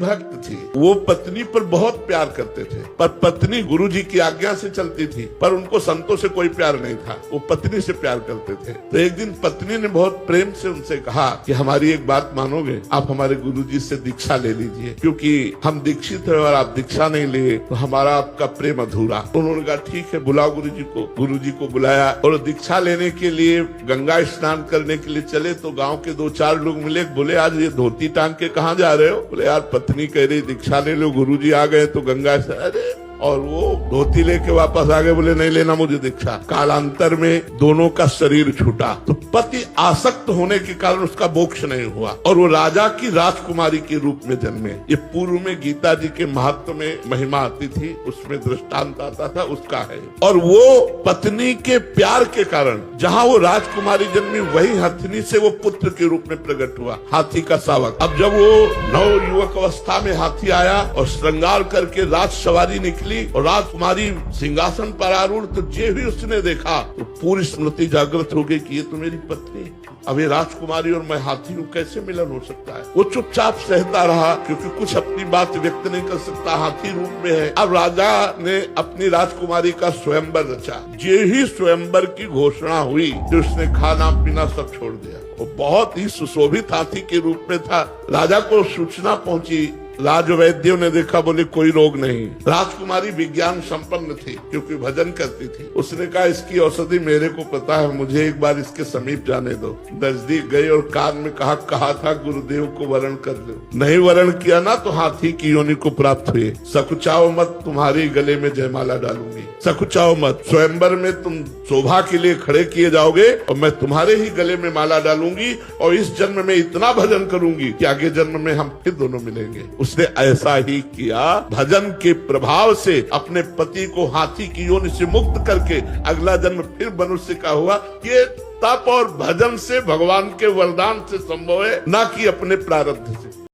भक्त थी, वो पत्नी पर बहुत प्यार करते थे, पर पत्नी गुरुजी की आज्ञा से चलती थी, पर उनको संतों से कोई प्यार नहीं था, वो पत्नी से प्यार करते थे। तो एक दिन पत्नी ने बहुत प्रेम से उनसे कहा कि हमारी एक बात मानोगे, आप हमारे गुरुजी से दीक्षा ले लीजिए, क्योंकि हम दीक्षित है और आप दीक्षा नहीं लिए तो हमारा आपका प्रेम अधूरा। उन्होंने कहा ठीक है, बुलाओ गुरुजी को। गुरुजी को बुलाया और दीक्षा लेने के लिए गंगा स्नान करने के लिए चले तो गांव के 2-4 लोग मिले, बोले आज ये धोती टांग के कहाँ जा रहे हो? बोले यार पत्नी कह रही दीक्षा ले लो, गुरुजी आ गए तो गंगा से। अरे और वो धोती लेके वापस आ गए, बोले नहीं लेना मुझे दीक्षा। कालांतर में दोनों का शरीर छूटा, तो पति आसक्त होने के कारण उसका मोक्ष नहीं हुआ और वो राजा की राजकुमारी के रूप में जन्मे। ये पूर्व में गीता जी के महत्व में महिमा आती थी, उसमें दृष्टांत आता था, उसका है। और वो पत्नी के प्यार के कारण जहाँ वो राजकुमारी जन्मी, वही हथिनी से वो पुत्र के रूप में प्रकट हुआ, हाथी का शावक। अब जब वो नव युवक अवस्था में हाथी आया और श्रृंगार करके राज सवारी निकली और राजकुमारी सिंहासन पर आरूढ़, तो जे भी उसने देखा तो पूरी स्मृति जागृत हो गई कि ये तो मेरी पत्नी। अब ये राजकुमारी और मैं हाथी हूँ, कैसे मिलन हो सकता है? वो चुपचाप सहता रहा, क्योंकि कुछ अपनी बात व्यक्त नहीं कर सकता, हाथी रूप में है। अब राजा ने अपनी राजकुमारी का स्वयंवर रचा। जे ही स्वयंवर की घोषणा हुई तो उसने खाना पीना सब छोड़ दिया। वो बहुत ही सुशोभित हाथी के रूप में था। राजा को सूचना पहुंची, राजवैद्यों ने देखा, बोले कोई रोग नहीं। राजकुमारी विज्ञान संपन्न थी क्योंकि भजन करती थी। उसने कहा इसकी औषधि मेरे को पता है, मुझे एक बार इसके समीप जाने दो। नजदीक गई और कान में कहा था गुरुदेव को वरण कर लो। नहीं वरण किया ना तो हाथी की योनि को प्राप्त हुए। सकुचाओ मत, तुम्हारी गले में जयमाला डालूंगी। सकुचाओ मत, स्वयंवर में तुम शोभा के लिए खड़े किए जाओगे और मैं तुम्हारे ही गले में माला डालूंगी और इस जन्म में इतना भजन करूंगी कि आगे जन्म में हम फिर दोनों मिलेंगे। उसने ऐसा ही किया। भजन के प्रभाव से अपने पति को हाथी की योनि से मुक्त करके अगला जन्म फिर मनुष्य का हुआ। ये तप और भजन से, भगवान के वरदान से संभव है, ना कि अपने प्रारब्ध से।